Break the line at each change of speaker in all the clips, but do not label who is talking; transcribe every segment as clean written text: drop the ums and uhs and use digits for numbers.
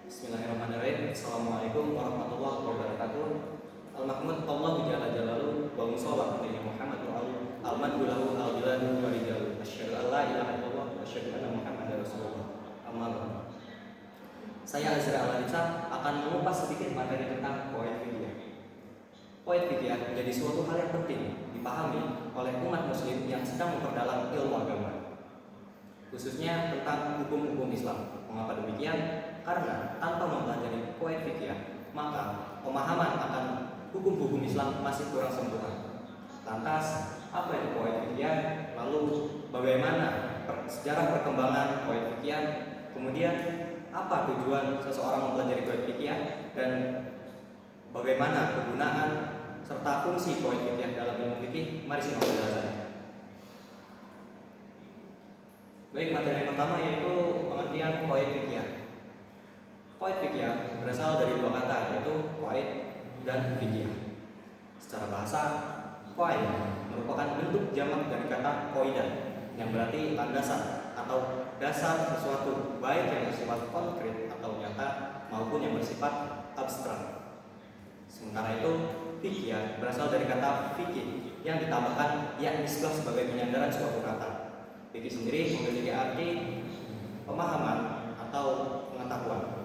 Bismillahirrahmanirrahim. Assalamualaikum warahmatullahi wabarakatuh. Al-Mahmud Allahu Jalla Jalaluhu wa mushollah Nabi Muhammad wa al-madhulahu al-biladu wa rijalu asyhadu an la ilaha illallah wa asyhadu anna Muhammadar Rasulullah. Amma ba'du. Saya Azra Al-Haditsa akan mengupas sedikit materi tentang poet fikih. Poet fikih menjadi suatu hal yang penting dipahami oleh umat muslim yang sedang memperdalam ilmu agama, khususnya tentang hukum-hukum Islam. Mengapa demikian? Karena tanpa mempelajari poet fikih, maka pemahaman akan hukum-hukum Islam masih kurang sempurna. Lantas, apa itu poet fikih? Lalu, bagaimana sejarah perkembangan poet fikih? Kemudian, apa tujuan seseorang mempelajari poet fikih? Dan bagaimana kegunaan serta fungsi poet fikih dalam ilmu fikih? Mari simak penjelasannya. Baik, materi yang pertama yaitu pengertian poet fikih. Poet fikih berasal dari dua kata, yaitu poet dan fikih. Secara bahasa, poet merupakan bentuk jamak dari kata koidah, yang berarti landasan atau dasar sesuatu, baik yang bersifat konkret atau nyata maupun yang bersifat abstrak. Sementara itu, fikih berasal dari kata fikih yang ditambahkan ya nisbah sebagai penyandaran suatu kata. Fikih sendiri memiliki arti pemahaman atau pengetahuan.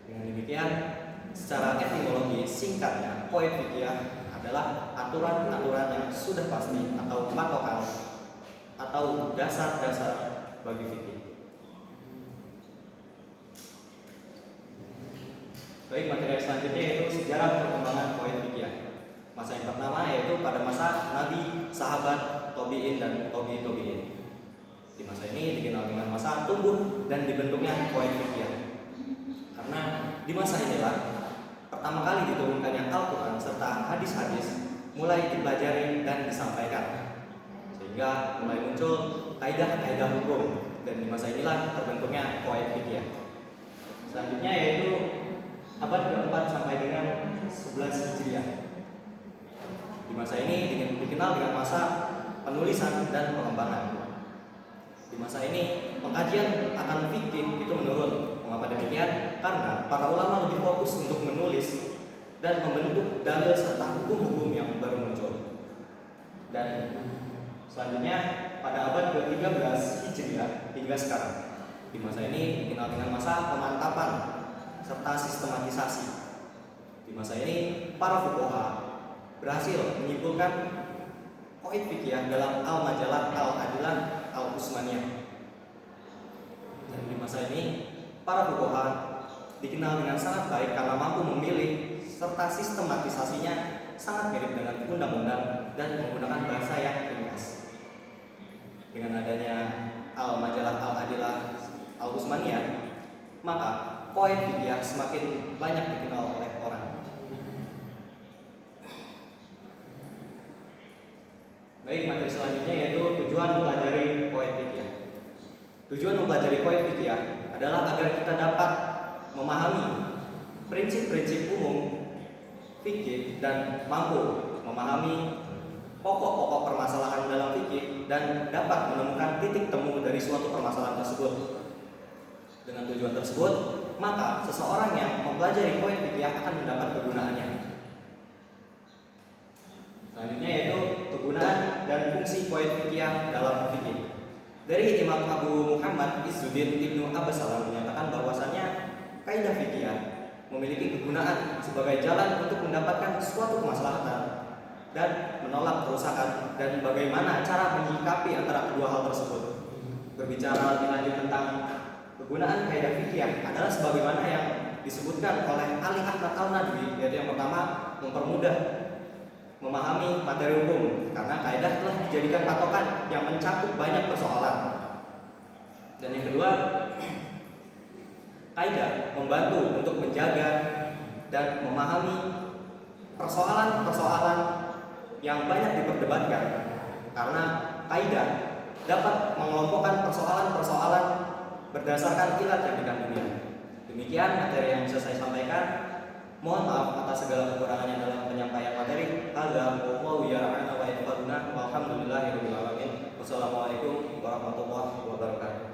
Dengan demikian, secara etimologi singkatnya, poet fikih adalah aturan-aturan yang sudah pasti atau patokan atau dasar-dasar bagi fikih. Baik, materi selanjutnya yaitu sejarah perkembangan poet fikih. Masa yang pertama yaitu pada masa Nabi, sahabat, tabi'in dan tabi'in. Di masa ini dikenal dengan masa tumbuh dan dibentuknya poet fikih. Karena di masa inilah pertama kali diturunkannya Al-Quran serta hadis-hadis mulai dipelajari dan disampaikan, sehingga mulai muncul kaidah-kaidah hukum, dan di masa inilah terbentuknya poet fikih. Selanjutnya yaitu abad ke-4 sampai dengan 11 Hijriah. Di masa ini dikenal dengan masa penulisan dan pengembangan. Di masa ini pengkajian akan fikih itu menurun. Mengapa demikian? Karena para ulama lebih fokus untuk menulis dan membentuk dalil serta hukum-hukum yang baru muncul. Dan selanjutnya pada abad ke-13 Hijriah hingga sekarang, di masa ini dikenal dengan masa pemantapan serta sistematisasi. Di masa ini para fuqaha berhasil menyimpulkan poet fikih dalam Al-Majalah Al-Adilah Al-Utsmaniyah. Dan di masa ini para fuqaha dikenal dengan sangat baik karena mampu memilih serta sistematisasinya sangat mirip dengan undang-undang dan menggunakan bahasa yang ringkas. Dengan adanya Al-Majalah Al-Adilah Al-Utsmaniyah, maka poet fikih semakin banyak dikenal oleh orang. Baik, materi selanjutnya yaitu tujuan mempelajari poet fikih. Tujuan mempelajari poet fikih adalah agar kita dapat memahami prinsip-prinsip umum fikih dan mampu memahami pokok-pokok permasalahan dalam fikih dan dapat menemukan titik temu dari suatu permasalahan tersebut. Dengan tujuan tersebut, maka seseorang yang mempelajari poet fikih akan mendapat kegunaannya. Selanjutnya yaitu kegunaan dan fungsi poet fikih dalam fikih. Dari Imam Abu Muhammad Izzuddin Ibnu Abbas Salam menyatakan bahwasannya kaidah fikih memiliki kegunaan sebagai jalan untuk mendapatkan suatu kemaslahatan dan menolak kerusakan, dan bagaimana cara menyikapi antara kedua hal tersebut. Berbicara lebih lanjut tentang kegunaan kaidah fikih adalah sebagaimana yang disebutkan oleh Ali Ahmad Al-Nadwi, yaitu yang pertama mempermudah memahami materi hukum karena kaidah telah dijadikan patokan yang mencakup banyak persoalan. Dan yang kedua, kaidah membantu untuk menjaga dan memahami persoalan-persoalan yang banyak diperdebatkan, karena kaidah dapat mengelompokkan persoalan-persoalan berdasarkan ilat yang dikandungnya. Demikian materi yang bisa saya sampaikan. Mohon maaf atas segala kekurangannya dalam penyampaian materi. Wallahu ya'lamu wa yaquluna walhamdulillahirabbil alamin. Wassalamualaikum warahmatullahi wabarakatuh.